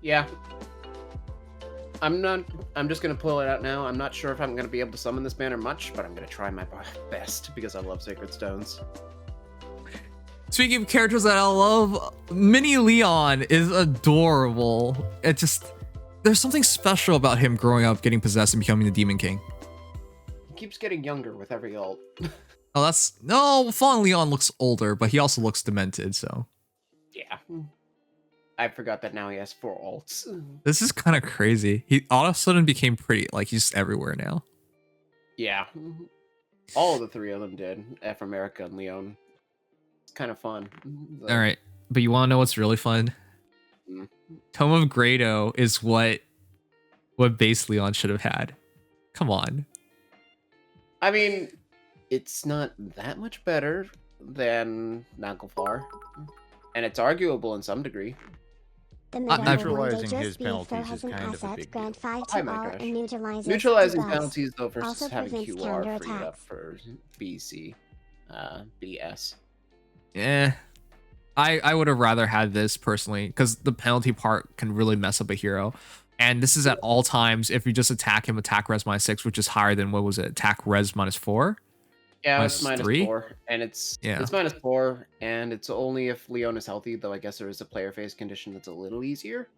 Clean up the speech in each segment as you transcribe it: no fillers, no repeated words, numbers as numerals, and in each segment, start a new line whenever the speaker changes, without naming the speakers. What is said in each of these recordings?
Yeah. I'm just gonna pull it out now. I'm not sure if I'm gonna be able to summon this banner much, but I'm gonna try my best because I love Sacred Stones.
Speaking of characters that I love, Mini Lyon is adorable. It just, there's something special about him growing up, getting possessed, and becoming the Demon King.
He keeps getting younger with every ult.
Oh, no, Fallen Lyon looks older, but he also looks demented, so.
Yeah. I forgot that now he has 4 ults.
This is kind of crazy. He all of a sudden became pretty, like he's everywhere now.
Yeah. All of the 3 of them did. Ephraim, Eirika, and Lyon. It's kind of fun.
All right, but you want to know what's really fun? Tome of Grado is what base Lyon should have had. Come on.
I mean, it's not that much better than Naglfar, and it's arguable in some degree.
Neutralizing his penalties is kind of a big deal.
Neutralizing penalties, though, versus having QR freed up for BC, BS.
Yeah, I would have rather had this personally, because the penalty part can really mess up a hero. And this is at all times. If you just attack him, attack res -6, which is higher than, what was it? Attack res -4?
Yeah, it's -4, and it's
yeah.
It's -4, and it's only if Lyon is healthy, though I guess there is a player phase condition that's a little easier.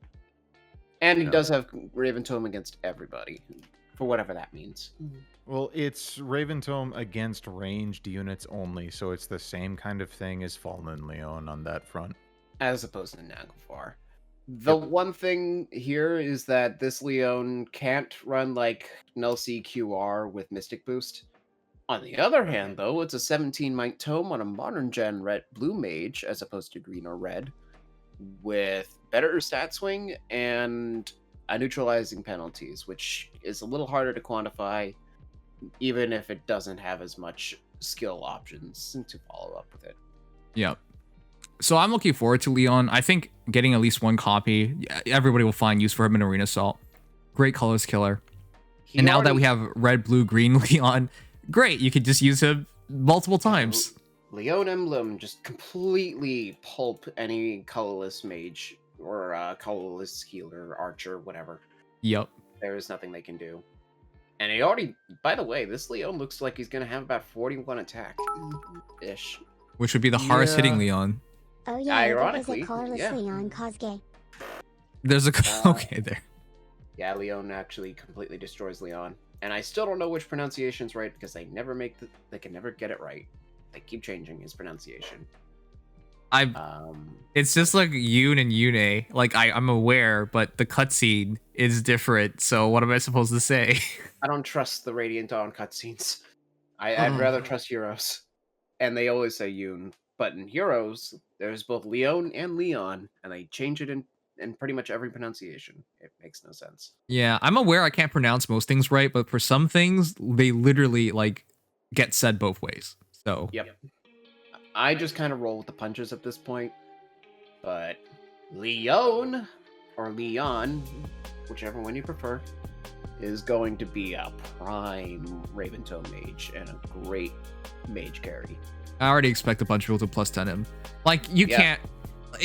And he does have Raven Tome against everybody, for whatever that means.
Well, it's Raven Tome against ranged units only, so it's the same kind of thing as Fallen Lyon on that front.
As opposed to Naglfar. The one thing here is that this Lyon can't run like Null CQR with Mystic Boost. On the other hand, though, it's a 17 Might Tome on a modern gen red blue mage as opposed to green or red, with better stat swing and a neutralizing penalties, which is a little harder to quantify, even if it doesn't have as much skill options to follow up with it.
Yep. So I'm looking forward to Lyon. I think getting at least one copy, everybody will find use for him in Arena Assault. Great colors killer. And now that we have red, blue, green Lyon, great, you could just use him multiple times.
Lyon Emblem just completely pulp any colorless mage or colorless healer, archer, whatever.
Yep.
There is nothing they can do. And he already, by the way, this Lyon looks like he's going to have about 41 attack-ish.
Which would be the hardest hitting Lyon.
Oh yeah,
ironically,
there's a colorless Lyon Cosgay.
There's a okay there.
Yeah, Lyon actually completely destroys Lyon, and I still don't know which pronunciation's right because they never they can never get it right. They keep changing his pronunciation.
It's just like Yoon and Yune. Like I'm aware, but the cutscene is different. So what am I supposed to say?
I don't trust the Radiant Dawn cutscenes. I'd rather trust Heroes, and they always say Yoon. But in Heroes, there's both Lyon and Leon, and they change it in pretty much every pronunciation. It makes no sense.
Yeah, I'm aware I can't pronounce most things right, but for some things, they literally like get said both ways. So
yep, I just kind of roll with the punches at this point. But Lyon or Leon, whichever one you prefer, is going to be a prime Raven Tome mage and a great mage carry.
I already expect a bunch of people to +10 him. Like, you can't...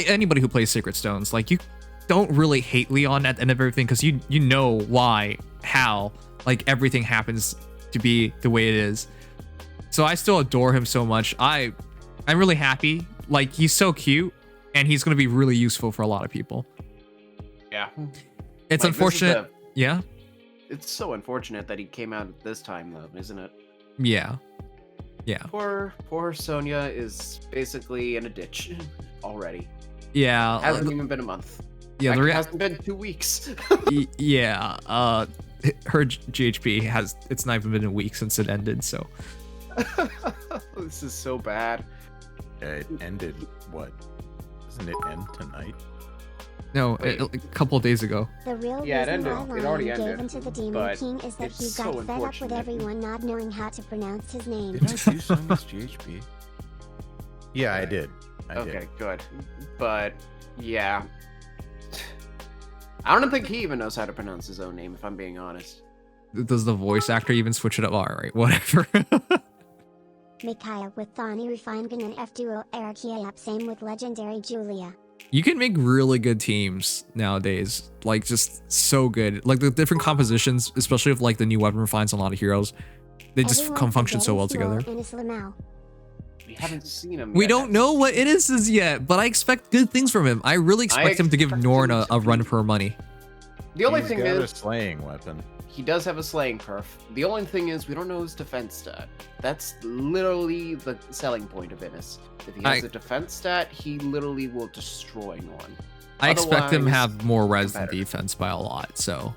Anybody who plays Sacred Stones, like, you don't really hate Lyon at the end of everything, because you know why, how, like, everything happens to be the way it is. So I still adore him so much. I'm really happy. Like, he's so cute, and he's going to be really useful for a lot of people.
Yeah.
It's unfortunate. Yeah?
It's so unfortunate that he came out at this time, though, isn't it?
Yeah. Yeah.
Poor Sonya is basically in a ditch already.
Yeah.
Hasn't even been a month.
Yeah,
it hasn't been 2 weeks.
Yeah. Her GHP it's not even been a week since it ended, so.
This is so bad.
It ended what? Doesn't it end tonight?
No, a couple of days ago.
The real
it
reason
ended.
why
It already
Lyon
ended.
gave into the Demon King is that he got fed up with everyone not knowing how to pronounce his name.
Did I do Sonya's GHP? Yeah, I did.
Okay, good. But, yeah. I don't think he even knows how to pronounce his own name, if I'm being honest.
Does the voice actor even switch it up? All right, whatever.
Mikhail with Thani Refulgence and Duo Eirika, same with legendary Julia.
You can make really good teams nowadays, like just so good. Like the different compositions, especially with like the new weapon refines on a lot of heroes, they just function so well together.
We haven't seen him.
We don't know what it is yet, but I expect good things from him. I really expect him to give Norn a run for money.
The only thing is,
a slaying weapon.
He does have a slaying perf. The only thing is, we don't know his defense stat. That's literally the selling point of Innis. If he has a defense stat, he literally will destroy Norn.
I expect him to have more res than defense by a lot, so.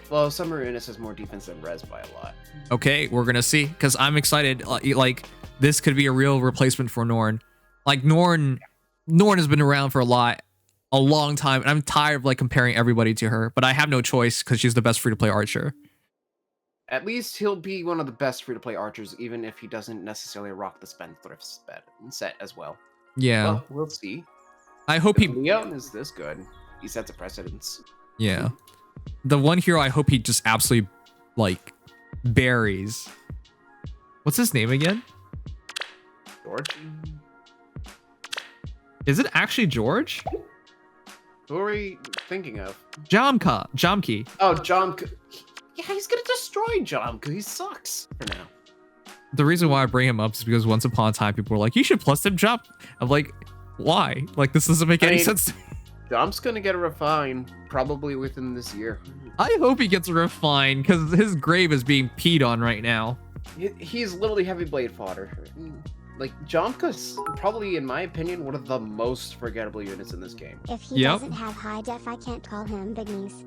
Well, Summer Innis has more defense than res by a lot.
Okay, we're gonna see, because I'm excited. Like, this could be a real replacement for Norn. Like, Norn has been around for a long time, and I'm tired of like comparing everybody to her, but I have no choice because she's the best free-to-play archer.
At least he'll be one of the best free-to-play archers, even if he doesn't necessarily rock the Spendthrift set as well.
Yeah.
Well, we'll see.
I hope
Lyon is this good. He sets a precedence.
Yeah. The one hero I hope he just absolutely, like, buries. What's his name again?
George?
Is it actually George?
Who are we thinking of?
Jomki.
Oh, Jomki. Yeah, he's gonna destroy Jomki. He sucks for now.
The reason why I bring him up is because once upon a time, people were like, you should plus him Jomp. I'm like, why? Like, this doesn't make any sense to me.
Jomp's gonna get a refine probably within this year.
I hope he gets a refine because his grave is being peed on right now.
He's literally heavy blade fodder. Like, Jomka's probably, in my opinion, one of the most forgettable units in this game.
If he doesn't have high def, I can't call him big knees.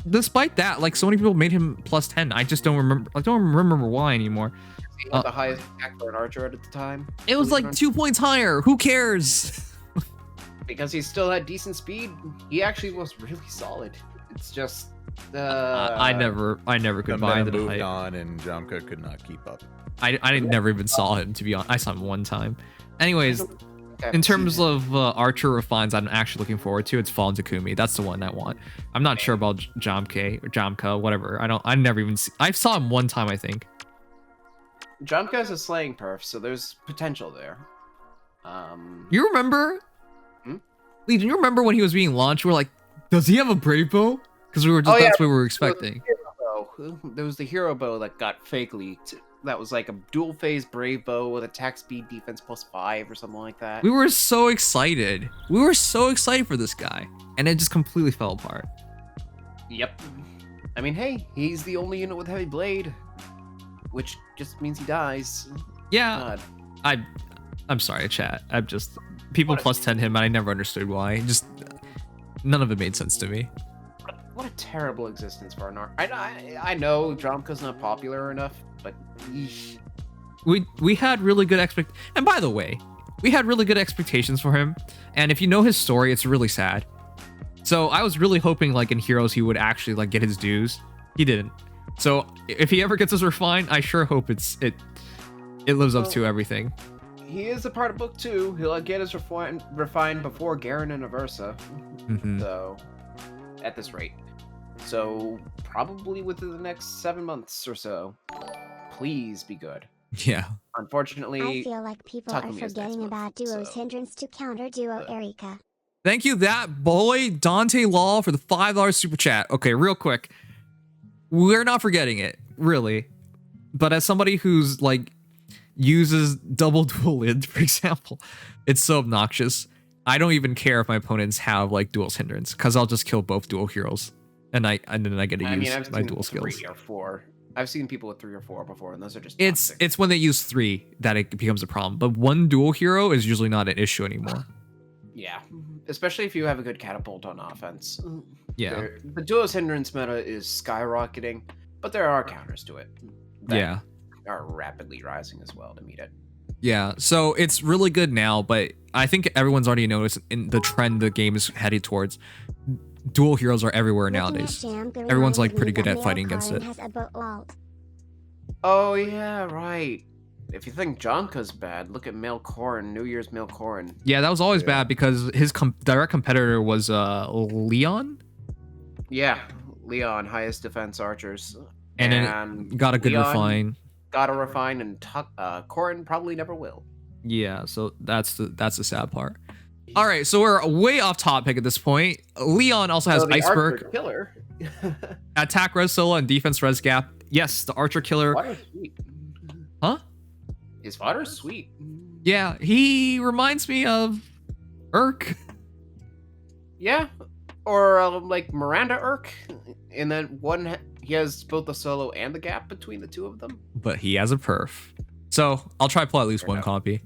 Despite that, like, so many people made him plus 10. I just don't remember. I don't remember why anymore.
He had the highest attack for an archer at the time.
It was like 2 points higher. Who cares?
Because he still had decent speed. He actually was really solid. It's just
I never could find it.
Moved on, and Jomka could not keep up.
I never even saw him, to be honest. I saw him one time. Anyways, in terms of archer refines, I'm actually looking forward to. It's Fallen Takumi. That's the one I want. I'm not sure about Jomka, whatever. I never even I saw him one time, I think.
Jomka has a slaying perf, so there's potential there.
You remember? Lee, do you remember when he was being launched? We were like, does he have a brave bow? Because we were just that's what we were expecting.
There was the hero bow that got fake leaked. That was like a dual phase brave bow with attack speed defense +5 or something like that.
We were so excited. We were so excited for this guy, and it just completely fell apart.
Yep. I mean, hey, he's the only unit with heavy blade, which just means he dies.
Yeah. God. I'm sorry, chat. I'm just people plus 10 him, and I never understood why. Just none of it made sense to me.
What a terrible existence for an arc. I know Jomka's not popular enough, but yeesh.
We had really good and by the way, we had really good expectations for him. And if you know his story, it's really sad. So I was really hoping like in Heroes he would actually like get his dues. He didn't. So if he ever gets his refine, I sure hope it lives up to everything.
He is a part of book 2. He'll get his refine before Garen and Aversa. So at this rate. So probably within the next 7 months or so. Please be good.
Yeah.
Unfortunately,
I feel like people are forgetting about Duo's hindrance to counter Duo Eirika.
Thank you, that boy Dante Law, for the $5 super chat. Okay, real quick. We're not forgetting it, really. But as somebody who's like uses double dual lid, for example, it's so obnoxious. I don't even care if my opponents have like duel's hindrance, because I'll just kill both dual heroes, and then I get to use my dual skills.
3 or 4. I've seen people with 3 or 4 before, and those are just
toxic. It's when they use 3 that it becomes a problem. But one dual hero is usually not an issue anymore.
Yeah, especially if you have a good catapult on offense.
Yeah,
the duo's hindrance meta is skyrocketing, but there are counters to it. That are rapidly rising as well to meet it.
Yeah, so it's really good now, but I think everyone's already noticed in the trend the game is headed towards. Dual heroes are everywhere nowadays. Everyone's like pretty good at fighting against it.
Oh yeah, right. If you think Jomka's bad, look at Melkorn, New Year's Melkorn.
Yeah, that was always bad because his direct competitor was Lyon.
Yeah, Lyon, highest defense archers,
and then got a good refine.
Got a refine, and Corrin probably never will.
Yeah, so that's the sad part. All right, so we're way off topic at this point. Leon also has
the
Iceberg,
Archer Killer.
attack res solo, and defense res gap. Yes, the Archer Killer.
Fodder's sweet.
Huh?
His fodder's sweet.
Yeah, he reminds me of Urk.
Yeah, or like Miranda Irk, and then he has both the solo and the gap between the two of them.
But he has a perf. So I'll try pull at least one copy.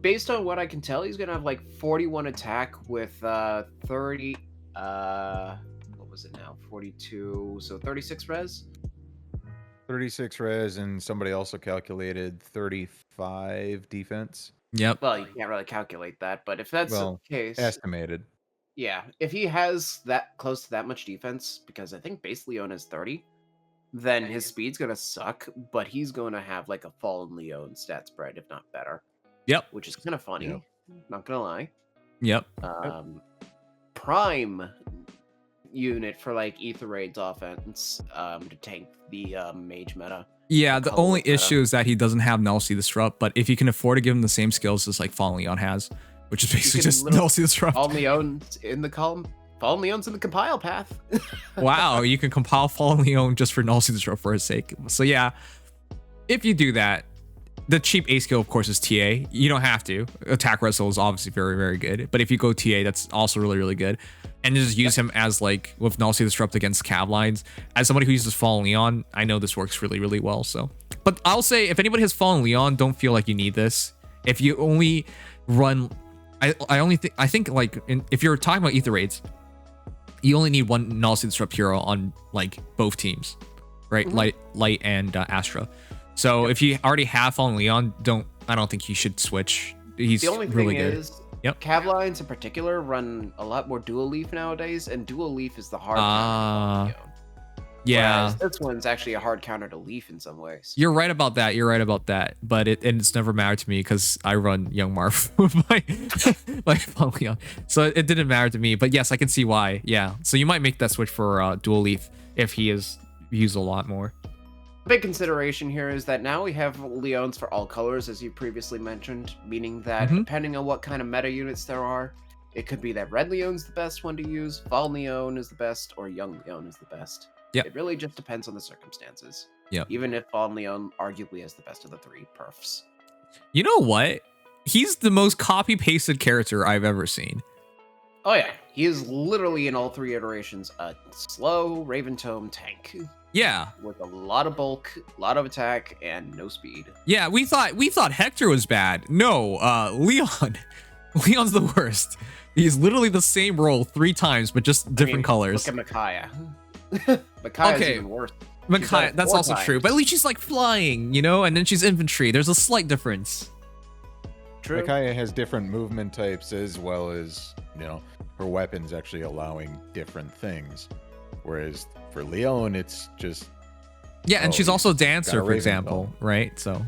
Based on what I can tell, he's gonna have like 41 attack with 30. What was it now? 42. So 36 res.
36 res, and somebody also calculated 35 defense.
Yep.
Well, you can't really calculate that, but if that's the case,
estimated.
Yeah, if he has that close to that much defense, because I think base Leon is 30, then his speed's gonna suck, but he's gonna have like a Fallen Leon stat spread, if not better.
Yep.
Which is kind of funny.
Yep.
Not gonna lie.
Yep.
Prime unit for like Ether Raid's offense to tank the mage meta.
Yeah, the only issue is that he doesn't have Null See Disrupt, but if you can afford to give him the same skills as like Fallen Leon has, which is basically just Null See Disrupt.
Fallen Leon's in the column. Fallen Leon's in the compile path.
Wow, you can compile Fallen Leon just for Null See Disrupt for his sake. So yeah, if you do that, the cheap A skill, of course, is TA. You don't have to. Attack Wrestle is obviously very, very good. But if you go TA, that's also really, really good. And just use him as like with Null See Disrupt against Cav lines. As somebody who uses Fallen Leon, I know this works really, really well. So, but I'll say if anybody has Fallen Leon, don't feel like you need this. If you only run, I think like if you're talking about Ether Raids, you only need one Null See Disrupt hero on like both teams, right? Mm-hmm. Light and Astra. So if you already have Fallen Leon, I don't think you should switch. He's
the only
really
thing
good.
Is, Cav lines in particular run a lot more Dual Leaf nowadays, and Dual Leaf is the hard counter.
Yeah.
Whereas this one's actually a hard counter to Leaf in some ways.
You're right about that. But it's never mattered to me because I run Young Marth with my Fallen Leon. So it didn't matter to me. But yes, I can see why. Yeah. So you might make that switch for Dual Leaf if he is used a lot more.
Big consideration here is that now we have Leons for all colors, as you previously mentioned, meaning that depending on what kind of meta units there are, it could be that Red Leon's the best one to use, Fallen Leon is the best, or Young Leon is the best.
Yep.
It really just depends on the circumstances.
Yep.
Even if Fallen Leon arguably has the best of the three perfs.
You know what? He's the most copy-pasted character I've ever seen.
Oh yeah, he is literally in all three iterations a slow Raven Tome tank.
Yeah.
With a lot of bulk, a lot of attack, and no speed.
Yeah, we thought Hector was bad. No, Leon. Leon's the worst. He's literally the same role 3 times, but just different colors.
Look at Micaiah. Micaiah's even worse.
Micaiah, that's also true. But at least she's like flying, you know, and then she's infantry. There's a slight difference.
True.
Micaiah has different movement types as well as, her weapons actually allowing different things. Whereas for Leon, it's just...
Yeah, and she's also a dancer, for example, right? So,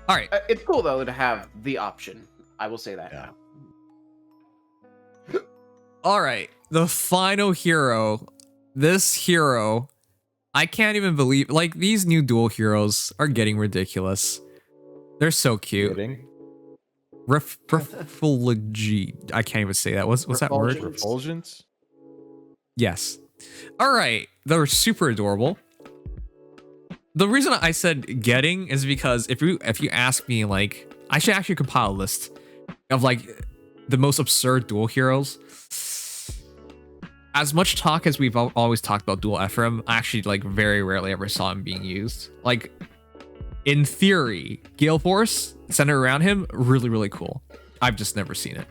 all right.
It's cool, though, to have the option. I will say that now.
All right. The final hero. This hero, I can't even believe... Like, these new dual heroes are getting ridiculous. They're so cute. Refulgence. I can't even say that. What's that word?
Refulgence?
Yes. All right. They're super adorable. The reason I said getting is because if you ask me, like, I should actually compile a list of like the most absurd dual heroes. As much talk as we've always talked about Duo Ephraim, I actually like very rarely ever saw him being used. Like, in theory, Gale Force centered around him, really, really cool. I've just never seen it.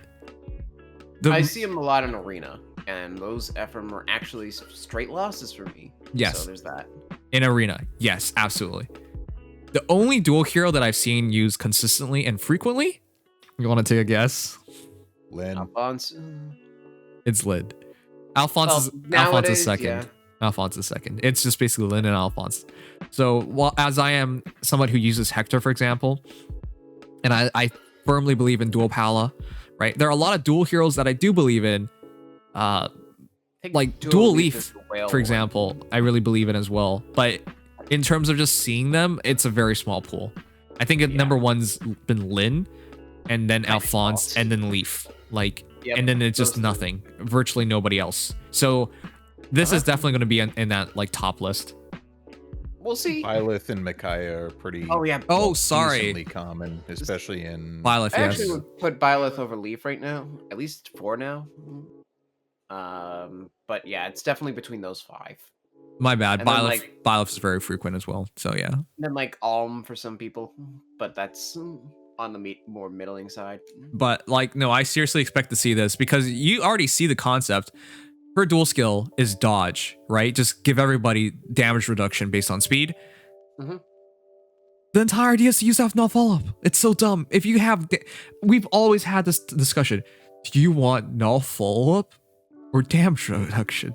I see him a lot in Arena, and those Ephraim are actually straight losses for me.
Yes.
So there's that.
In Arena, yes, absolutely. The only dual hero that I've seen used consistently and frequently, you want to take a guess?
Lyn.
Alphonse.
It's Lyn. Alphonse is second. Yeah. Alphonse is second. It's just basically Lyn and Alphonse. So, as I am someone who uses Hector, for example, and I firmly believe in dual Pala, right? There are a lot of dual heroes that I do believe in. Like Dual Leaf, for example, I really believe in as well. But in terms of just seeing them, it's a very small pool. I think number one's been Lyn, and then
By
Alphonse,
default.
and then Leaf. Like,
Yep,
and then it's just
those two.
nothing. Virtually nobody else. So this is definitely going to be in that like top list.
We'll see.
Byleth and Micaiah are pretty.
Oh yeah.
Oh, sorry.
decently common, especially in.
Byleth,
I
yes.
actually would put Byleth over Leaf right now, at least 4 now. But yeah, it's definitely between those 5.
My bad.
And then,
Byleth is very frequent as well. So yeah.
And then like Alm for some people, but that's on the more middling side.
But like, no, I seriously expect to see this because you already see the concept. Her dual skill is dodge, right? Just give everybody damage reduction based on speed.
Mhm.
The entire idea is to use that null follow-up. It's so dumb. If you have, we've always had this discussion. Do you want null follow-up or damage reduction?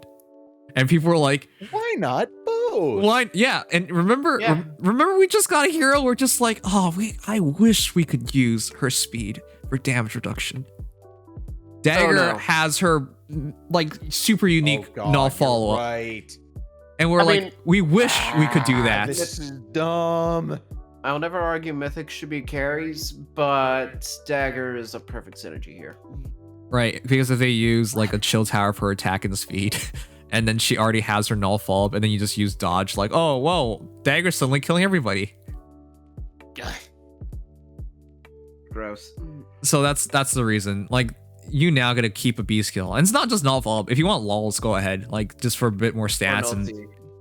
And people were like,
Why not both?
why? Yeah. And remember, remember we just got a hero. We're just like, oh, I wish we could use her speed for damage reduction. Dagger has her like super unique null follow up,
right?
And we're like, we wish we could do that.
This is dumb.
I'll never argue Mythics should be carries, but Dagger is a perfect synergy here.
Right, because if they use like a chill tower for attack and speed, and then she already has her null follow up, and then you just use dodge, like, oh, whoa, Dagger's suddenly killing everybody.
Gross.
So that's the reason. Like, you now gotta keep a B skill, and it's not just null follow up. If you want lulls, go ahead, like just for a bit more stats and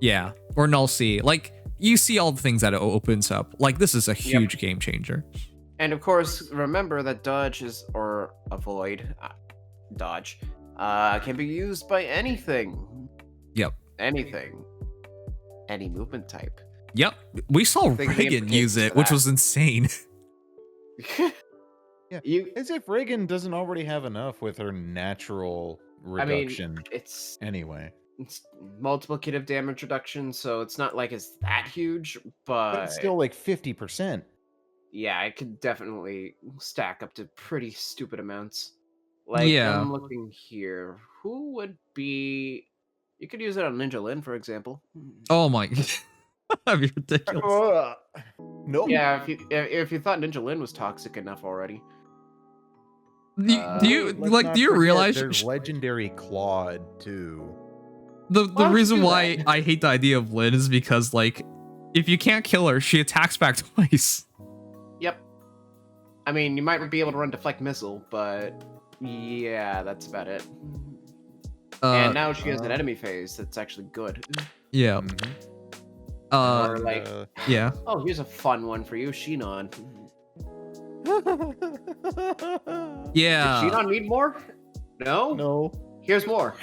yeah, or null C. Like you see all the things that it opens up. Like this is a huge game changer.
And of course, remember that dodge is or avoid dodge can be used by anything.
Yep.
Anything. Any movement type.
Yep. We saw Reagan use it, which was insane.
Yeah, as if Reagan doesn't already have enough with her natural reduction.
I mean, it's
multiplicative
damage reduction, so it's not like it's that huge, but
it's still like 50%.
Yeah, it could definitely stack up to pretty stupid amounts. Like, I'm looking here. Who would be? You could use it on Ninja Lin, for example.
Oh my! That'd be ridiculous.
Nope.
Yeah, if you thought Ninja Lin was toxic enough already.
Do you realize
there's legendary Claude too?
The reason why I hate the idea of Lin is because like if you can't kill her, she attacks back twice.
Yep. I mean, you might be able to run deflect missile, but yeah, that's about it. And now she has an enemy phase that's actually good.
Yeah.
Or like,
yeah.
Oh, here's a fun one for you, Shinon.
Yeah.
Did Shinon need more? No?
No.
Here's more.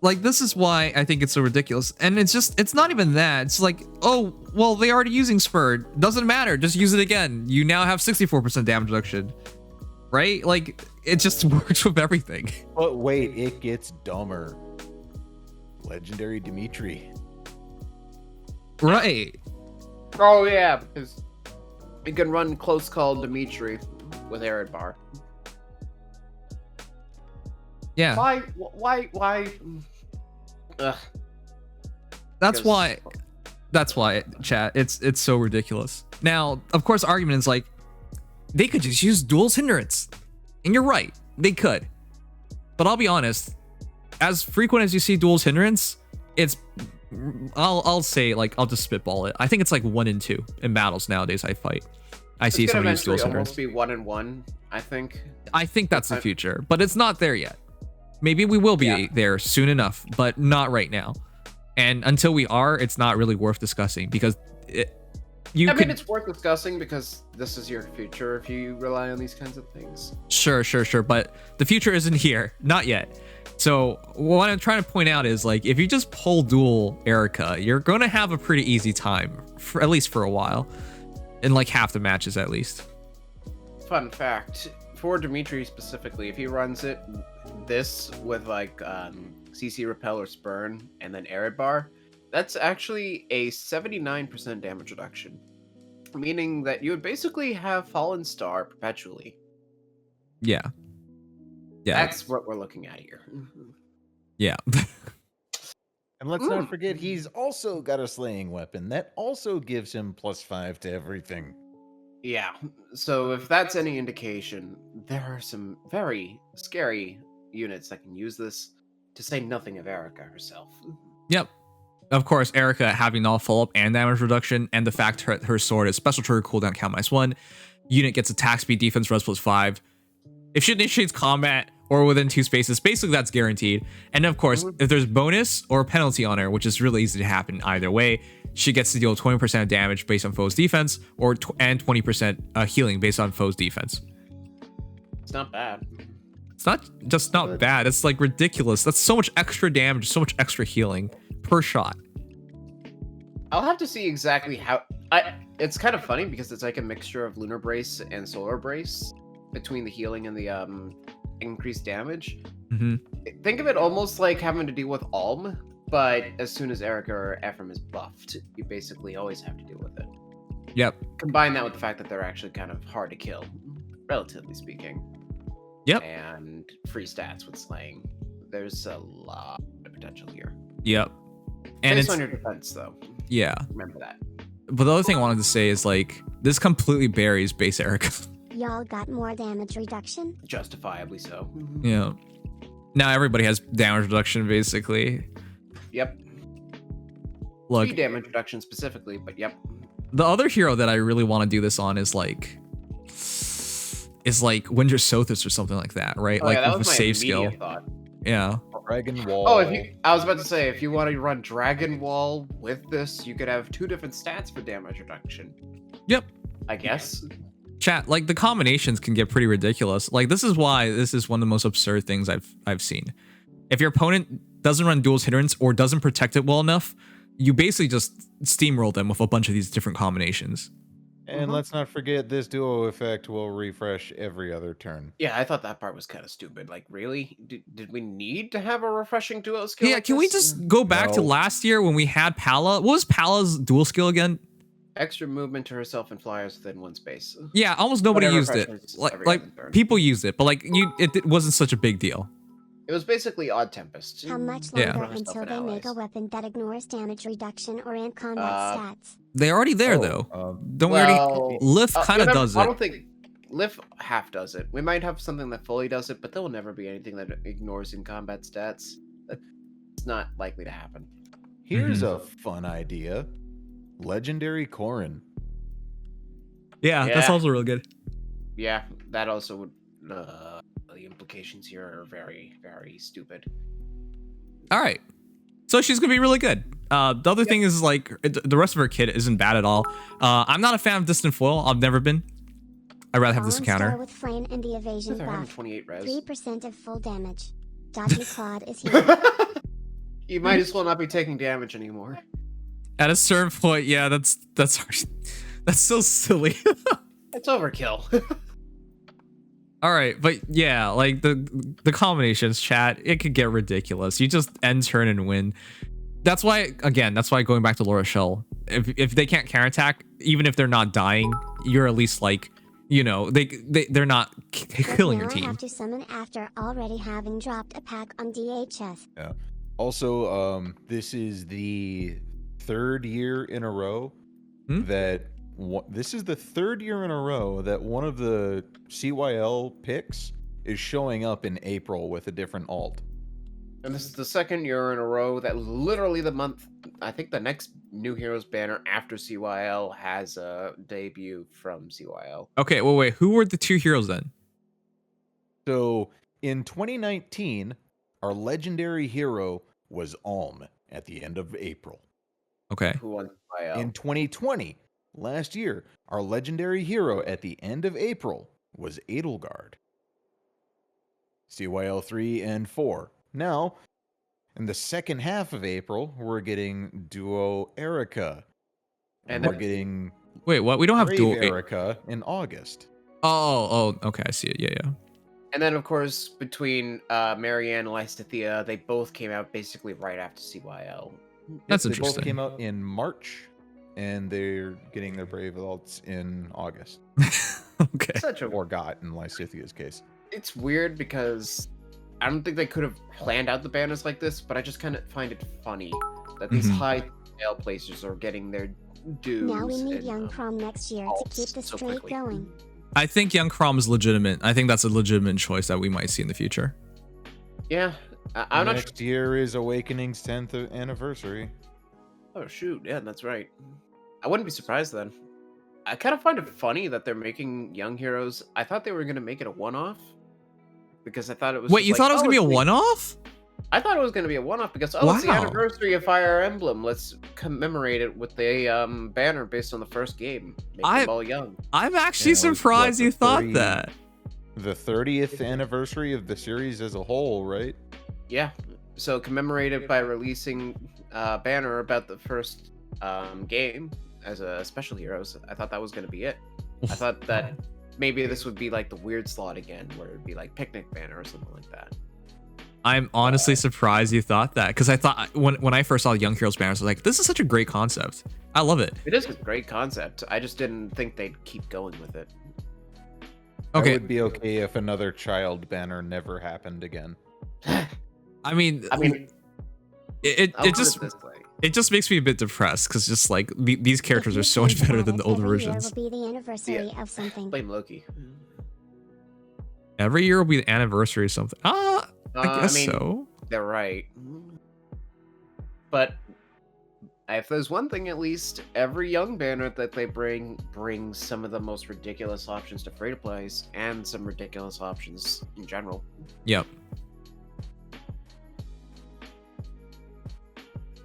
Like, this is why I think it's so ridiculous. And it's not even that. It's like, oh, well, they already using Spur. Doesn't matter. Just use it again. You now have 64% damage reduction. Right? Like, it just works with everything.
But wait, it gets dumber. Legendary Dimitri.
Right.
Oh, yeah, because you can run Close Call Dimitri with Arid Bar.
Yeah.
Why? Ugh.
That's why, chat, it's so ridiculous. Now, of course, the argument is like, they could just use Duel's Hindrance. And you're right, they could. But I'll be honest, as frequent as you see Duel's Hindrance, it's, I'll say, like, I'll just spitball it. I think it's like 1 in 2 in battles nowadays I fight. I see somebody use Duel's Hindrance.
It's gonna eventually almost be 1 in 1, I think.
I think that's the future, but it's not there yet. Maybe we will be there soon enough, but not right now. And until we are, it's not really worth discussing because I mean,
it's worth discussing because this is your future if you rely on these kinds of things.
Sure. But the future isn't here. Not yet. So what I'm trying to point out is like, if you just pull Duo Eirika, you're going to have a pretty easy time, at least for a while. In like half the matches at least.
Fun fact. For Dimitri specifically, if he runs this with like CC Repel or Spurn and then Arid Bar, that's actually a 79% damage reduction. Meaning that you would basically have Fallen Star perpetually.
Yeah.
That's what we're looking at here.
Yeah.
And let's not forget, he's also got a slaying weapon that also gives him +5 to everything.
Yeah. So if that's any indication, there are some very scary units that can use this, to say nothing of Eirika herself.
Yep. Of course, Eirika having all follow-up and damage reduction, and the fact her sword is special trigger cooldown count -1. Unit gets attack speed, defense, res +5. If she initiates combat or within 2 spaces, basically that's guaranteed. And of course, if there's bonus or penalty on her, which is really easy to happen either way, she gets to deal 20% of damage based on foe's defense, and 20% healing based on foe's defense.
It's not bad.
It's not just not bad. It's like ridiculous. That's so much extra damage, so much extra healing per shot.
I'll have to see exactly how. It's kind of funny because it's like a mixture of Lunar Brace and Solar Brace between the healing and the increased damage. Think of it almost like having to deal with Alm, but as soon as Eirika or Ephraim is buffed, you basically always have to deal with it.
Yep.
Combine that with the fact that they're actually kind of hard to kill, relatively speaking.
Yep.
And free stats with slaying. There's a lot of potential here.
Yep. And
Based
it's
on your defense, though.
Yeah.
Remember that.
But the other thing I wanted to say is like this completely buries base Eirika.
Y'all got more damage reduction?
Justifiably so.
Yeah. Now everybody has damage reduction basically.
Yep.
Look,
Speed damage reduction specifically, but yep.
the other hero that I really want to do this on is Winter Sothis or something like that, right?
Oh,
like
yeah, that
with a
was my
save skill.
immediate thought.
Yeah.
Dragon Wall.
Oh, I was about to say, if you want to run Dragon Wall with this, you could have 2 different stats for damage reduction.
Yep.
I guess.
Chat, like the combinations can get pretty ridiculous. Like this is why this is one of the most absurd things I've seen. If your opponent doesn't run Duel's Hindrance or doesn't protect it well enough, you basically just steamroll them with a bunch of these different combinations.
And let's not forget this duo effect will refresh every other turn.
Yeah, I thought that part was kind of stupid. Like, really? Did we need to have a refreshing duo skill?
Yeah,
like
can we
this?
just go back to last year when we had Pala? What was Pala's dual skill again?
Extra movement to herself and flyers within 1 space.
Yeah, almost nobody
Whatever
used it.
refreshes
Like
every other turn.
people used it, but like it wasn't such a big deal.
It was basically Odd Tempest.
How much
Yeah.
longer until they make a weapon that ignores damage reduction or in combat stats?
They're already there though. Don't we already? Lif kind of does
I
it.
don't think Lif half does it. We might have something that fully does it, but there will never be anything that ignores in combat stats. It's not likely to happen.
Here's a fun idea. Legendary Corrin.
Yeah, that's also real good.
Yeah, that also would. The implications here are very, very stupid.
All right. So she's going to be really good. The other thing is like the rest of her kit isn't bad at all. I'm not a fan of Distant Foil. I've never been. I'd rather have this encounter.
With Flame and the evasion
With her having
buff.
28 res.
3% of full damage. Dodgy Claude is here.
You might as well not be taking damage anymore.
At a certain point, yeah, that's so silly.
It's overkill.
All right, but yeah, like the combinations, chat, it could get ridiculous. You just end turn and win. That's why going back to Laura Shell, if they can't counterattack, even if they're not dying, you're at least like, you know, they're not killing your
I
team.
have to summon after already having dropped a pack on DHS.
Yeah. Also, this is the 3rd year in a row that this is the 3rd year in a row that one of the CYL picks is showing up in April with a different alt.
And this is the 2nd year in a row that literally the month, I think the next New Heroes banner after CYL has a debut from CYL.
Okay, well, wait, who were the 2 heroes then?
So in 2019, our legendary hero was Alm at the end of April.
Okay.
Who won CYL?
In 2020, last year, our legendary hero at the end of April was Edelgard. CYL 3 and 4. Now, in the second half of April, we're getting Duo Eirika. And we're getting
wait, what? We don't have Duo
Eirika in August.
Oh, okay, I see it. Yeah.
And then, of course, between Marianne and Lysithea, they both came out basically right after CYL.
That's
They
interesting.
both came out in March, and they're getting their Brave alts in August.
Okay.
Or got in Lysithea's case.
It's weird because I don't think they could have planned out the banners like this, but I just kind of find it funny that these high scale places are getting their dudes.
Now we need
and,
young Prom next year to keep the
so
streak
quickly.
going.
I think Young Crom is legitimate. I think that's a legitimate choice that we might see in the future.
Yeah, I'm not.
Next year is Awakening's 10th anniversary.
Oh shoot, yeah, that's right. I wouldn't be surprised then. I kind of find it funny that they're making Young Heroes. I thought they were gonna make it a one-off because I thought it was.
Wait,
just
you
like,
thought it was
oh,
gonna be a
it's the-
one-off?
I thought it was gonna be a one-off because it's the
Wow.
anniversary of Fire Emblem. Let's commemorate it with a banner based on the first game. Make them all young.
I'm actually
Yeah, it was,
surprised
what,
you
the
thought
30
that.
The 30th anniversary of the series as a whole, right?
Yeah. So commemorate it by releasing a banner about the first game as a special heroes. I thought that was gonna be it. I thought that maybe this would be like the weird slot again, where it'd be like picnic banner or something like that.
I'm honestly surprised you thought that, because I thought when I first saw Young Heroes banners, I was like, this is such a great concept. I love it.
It is a great concept. I just didn't think they'd keep going with it.
Okay.
I would be okay if another child banner never happened again.
I mean,
I'll
it
put
just
it this way.
it just makes me a bit depressed, because just like these characters are so much better than the older
Every year
versions.
will be the anniversary of something.
Blame Loki.
Every year will be the anniversary of something. I guess so.
They're right. But if there's one thing, at least every young banner that they brings some of the most ridiculous options to free to plays and some ridiculous options in general.
Yep.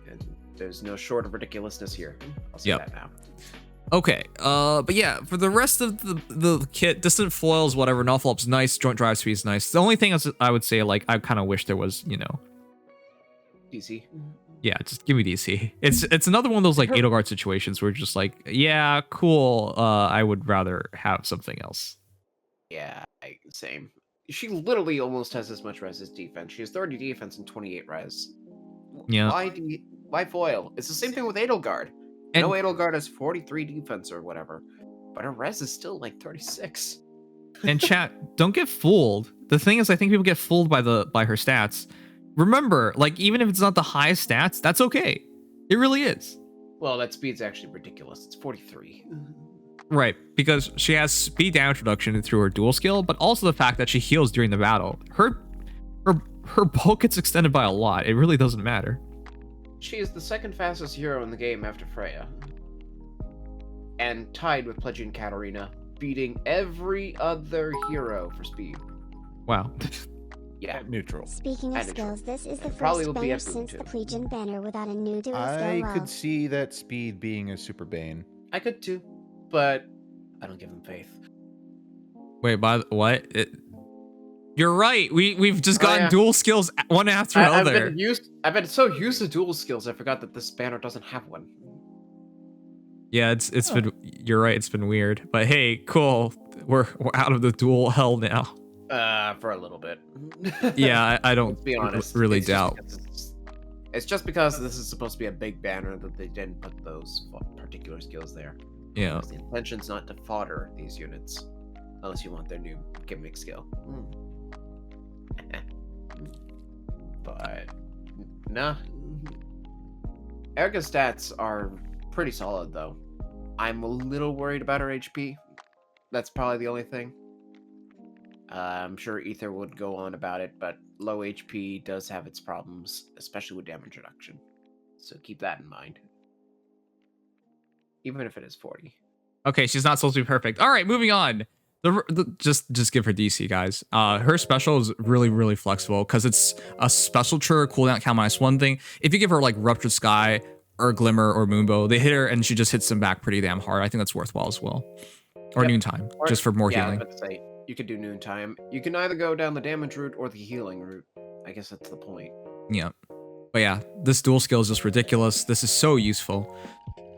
And there's no short of ridiculousness here. I'll say
Yep.
that now.
Okay, but yeah, for the rest of the kit, distant foils, whatever, Nufflop's nice, joint drive speed is nice. The only thing is, I would say, like, I kind of wish there was,
DC.
yeah, just give me DC. It's another one of those like Edelgard situations where just like, yeah, cool. I would rather have something else.
Yeah, same. She literally almost has as much res as defense. She has 30 defense and 28 res.
Yeah.
Why foil? It's the same thing with Edelgard. I know Edelgard has 43 defense or whatever, but her res is still like 36.
And chat, don't get fooled. The thing is, I think people get fooled by her stats. Remember, like, even if it's not the highest stats, that's okay. It really is.
Well, that speed's actually ridiculous. It's 43.
Right, because she has speed damage reduction through her dual skill, but also the fact that she heals during the battle. Her bow gets extended by a lot. It really doesn't matter.
She is the second fastest hero in the game after Freya. And tied with Pledgian Katarina, beating every other hero for speed.
Wow.
Yeah.
Neutral.
Speaking of
And neutral.
skills, this is the
Probably
first
will be
banner
at Boom
since
too.
the Plegian banner without a new dual skill
I
well.
could see that speed being a super bane.
I could too, but I don't give him faith.
Wait, what? You're right. We've just gotten
yeah.
dual skills one after another.
I've been so used to dual skills, I forgot that this banner doesn't have one.
Yeah, it's been. You're right. It's been weird, but hey, cool. We're out of the dual hell now.
For a little bit.
Yeah, I don't
Let's be honest.
really
It's
doubt.
It's just because this is supposed to be a big banner that they didn't put those particular skills there.
Yeah.
Because the intention's not to fodder these units, unless you want their new gimmick skill. But nah. Eirika's stats are pretty solid though. I'm a little worried about her HP. That's probably the only thing. I'm sure Ether would go on about it, but low HP does have its problems, especially with damage reduction. So keep that in mind. Even if it is 40.
Okay, she's not supposed to be perfect. All right, moving on. Just give her DC, guys. Her special is really flexible because it's a special trigger cooldown count -1 thing. If you give her like Ruptured Sky or Glimmer or Moonbow, they hit her and she just hits them back pretty damn hard. I think that's worthwhile as well. Or Noontime, just for more healing.
I was about to say, you could do Noontime. You can either go down the damage route or the healing route. I guess that's the point.
Yeah. But yeah, this dual skill is just ridiculous. This is so useful.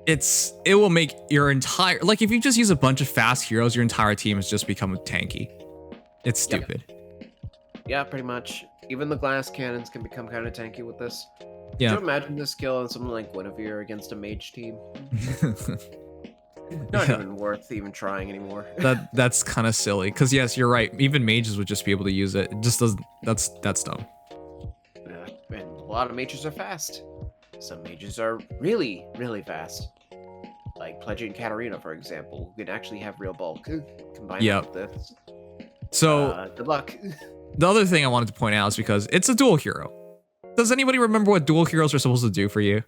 It will make your entire, like if you just use a bunch of fast heroes, your entire team has just become tanky. It's stupid.
Yeah, pretty much. Even the glass cannons can become kind of tanky with this.
Yeah.
Could you imagine this skill on something like Guinevere against a mage team? Not even worth even trying anymore.
That's kind of silly. Because yes, you're right. Even mages would just be able to use it. It just doesn't. That's dumb.
Yeah, and a lot of mages are fast. Some mages are really fast. like Pledging Katarina, for example, who can actually have real bulk. Combine
Yep.
that with this.
So
Good luck.
the other thing I wanted to point out is because it's a dual hero. Does anybody remember what dual heroes are supposed to do for you?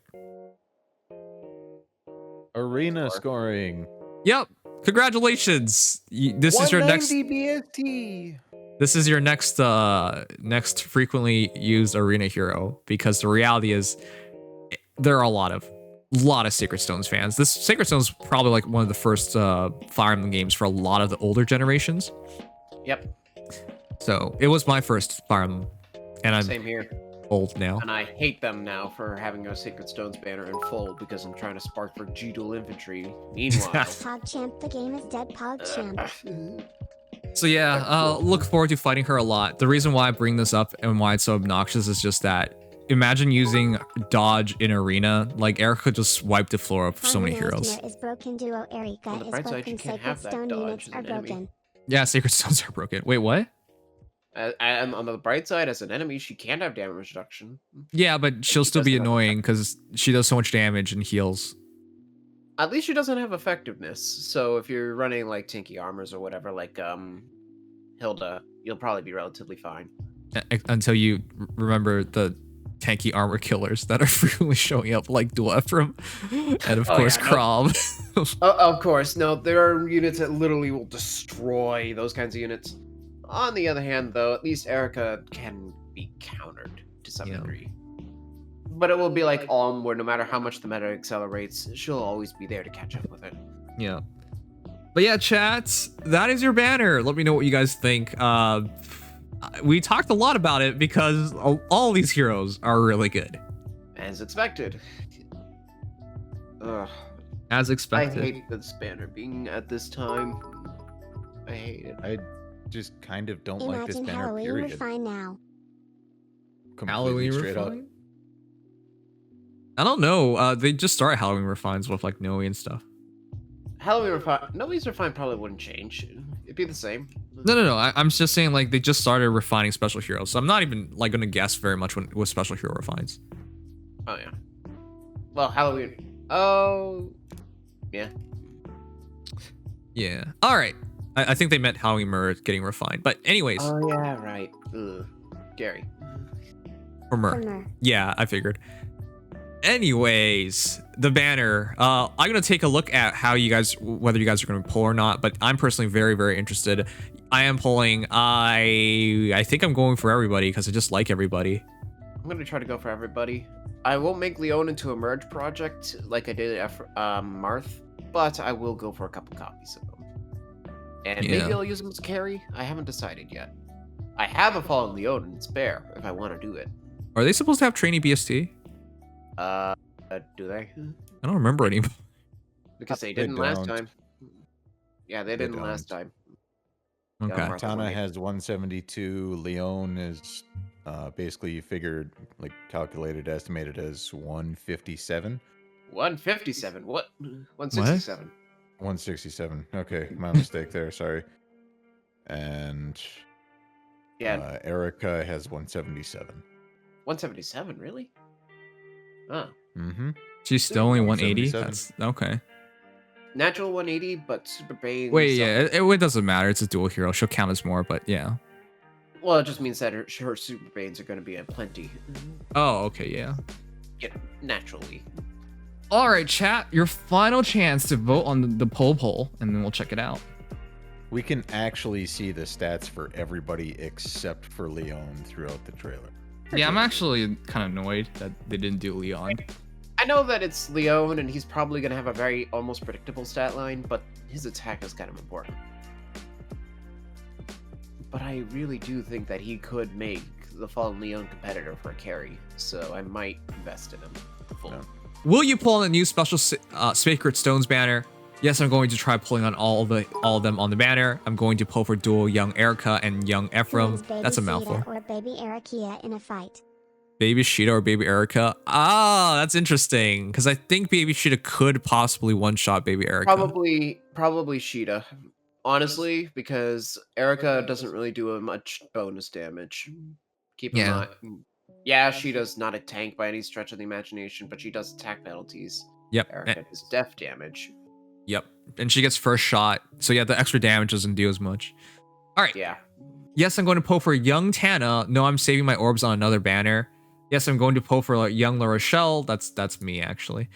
Arena scoring.
Yep. Congratulations. This is your next.
BST.
This is your next next frequently used arena hero, because the reality is there are a lot of Sacred Stones fans. This Sacred Stones is probably like one of the first Fire Emblem games for a lot of the older generations.
Yep.
So it was my first Fire Emblem, and I'm
Same here.
old now.
And I hate them now for having a Sacred Stones banner in full because I'm trying to spark for G-Dual Infantry. Meanwhile...
PogChamp, the game is dead, PogChamp.
So yeah, look forward to fighting her a lot. The reason why I bring this up and why it's so obnoxious is just that imagine using dodge in arena. Like Eirika just wiped the floor up for so many heroes.
Is broken. Duo Eirika
On the
is
bright side,
broken.
you can't
Sacred
have that
Stone
dodge
units
as
are
an enemy.
broken.
Yeah, Sacred Stones are broken. Wait, what?
And on the bright side, as an enemy, she can't have damage reduction.
Yeah, but she'll
she
still be
doesn't have
annoying because she does so much damage and heals.
At least she doesn't have effectiveness. So if you're running like tanky armors or whatever, like Hilda, you'll probably be relatively fine.
Until you remember the tanky armor killers that are frequently showing up, like Duo Ephraim, and of course Krom.
Of course, no, there are units that literally will destroy those kinds of units. On the other hand, though, at least Eirika can be countered to some degree. But it will be like Alm, where no matter how much the meta accelerates, she'll always be there to catch up with it.
Yeah. But yeah, chats, that is your banner. Let me know what you guys think. We talked a lot about it because all these heroes are really good.
As expected. Ugh.
As expected.
I hate this banner being at this time. I hate it.
I just kind of don't like this
Imagine
banner,
Halloween
period.
refine now.
Completely
Halloween
straight up.
refine? I don't know. They just started Halloween refines with like Noe and stuff.
Halloween refine. Nobody's refine probably wouldn't change. It'd be the same.
No. I'm just saying like they just started refining special heroes, so I'm not even like gonna guess very much with special hero refines.
Oh yeah. Well, Halloween. Oh. Yeah.
Yeah. All right. I think they meant Halloween Myrrh getting refined, but anyways.
Oh yeah, right. Ugh. Gary.
For Myrrh. Yeah, I figured. Anyways, the banner. I'm gonna take a look at how you guys, whether you guys are gonna pull or not. But I'm personally very, very interested. I am pulling. I think I'm going for everybody because I just like everybody.
I'm gonna try to go for everybody. I won't make Lyon into a merge project like I did at Marth, but I will go for a couple copies of them. And maybe I'll use them as carry. I haven't decided yet. I have a Fallen Lyon in spare if I want to do it.
Are they supposed to have trainee BST?
Do they?
I don't remember any.
Because they didn't last time. Yeah, they didn't last time.
Okay.
Tana has 172. Lyon is basically you figured like calculated, estimated as 157.
157. What? 167.
167. Okay, my mistake there. Sorry. And
yeah,
Eirika has 177.
177, really? Oh.
Mm-hmm.
She's still only 180. That's okay.
Natural 180, but Super Bane.
Wait, yeah, it doesn't matter. It's a dual hero. She'll count as more, but yeah.
Well, it just means that her Super Banes are going to be at plenty.
Oh, okay, yeah.
Yeah, naturally.
All right, chat. Your final chance to vote on the poll, and then we'll check it out.
We can actually see the stats for everybody except for Lyon throughout the trailer.
Yeah, I'm actually kind of annoyed that they didn't do Lyon.
I know that it's Lyon, and he's probably going to have a very almost predictable stat line, but his attack is kind of important. But I really do think that he could make the Fallen Lyon competitor for a carry, so I might invest in him full.
No.
Will you pull on the new special Sacred Stones banner? Yes, I'm going to try pulling on all of them on the banner. I'm going to pull for dual young Eirika and young Ephraim. That's a mouthful.
Or baby Eirika in a fight.
Baby Sheeta or baby Eirika? Ah, that's interesting. Because I think baby Sheeta could possibly one-shot baby Eirika.
Probably Sheeta. Honestly, because Eirika doesn't really do much bonus damage. Keep in mind. Yeah, Sheeta's not a tank by any stretch of the imagination, but she does attack penalties.
Yep.
Eirika does def damage.
Yep. And she gets first shot. So yeah, the extra damage doesn't do as much. All right.
Yeah.
Yes, I'm going to pull for young Tana. No, I'm saving my orbs on another banner. Yes, I'm going to pull for young La Rochelle. That's me, actually.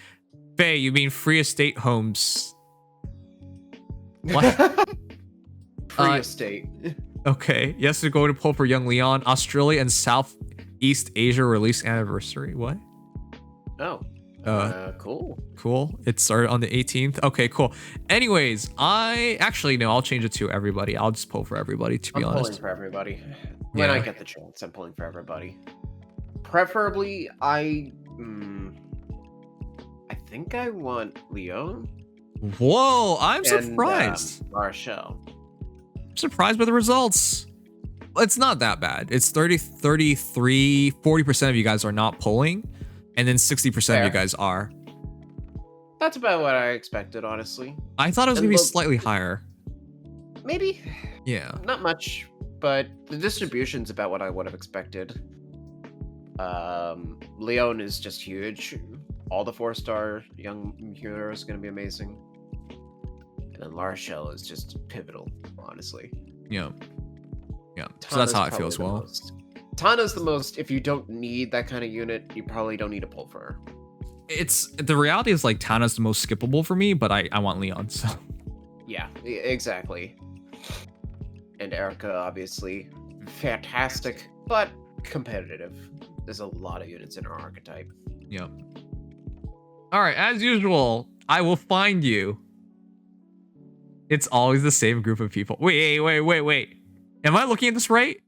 Faye, you mean free estate homes. What?
Free estate.
Okay. Yes, I'm going to pull for young Lyon. Australia and Southeast Asia release anniversary. What?
Oh. Cool.
Cool. It started on the 18th. Okay, cool. Anyways, I'll change it to everybody. I'll just pull for everybody, to be honest.
I'm pulling for everybody. When I get the chance, I'm pulling for everybody. Preferably, I think I want Lyon.
Whoa, I'm surprised.
Marshall.
I'm surprised by the results. It's not that bad. It's 33, 40% of you guys are not pulling, and then 60% of you guys are.
That's about what I expected, honestly.
I thought it was going to be slightly higher.
Maybe.
Yeah.
Not much, but the distribution's about what I would have expected. Lyon is just huge. All the 4-star young heroes are going to be amazing. And then Larshell is just pivotal, honestly.
Yeah. Yeah. So that's how I feel as well.
Tana's the most, if you don't need that kind of unit, you probably don't need to pull for her.
The reality is like Tana's the most skippable for me, but I want Lyon, so.
Yeah, exactly. And Eirika, obviously, fantastic, but competitive. There's a lot of units in her archetype.
Yep. All right, as usual, I will find you. It's always the same group of people. Wait. Am I looking at this right?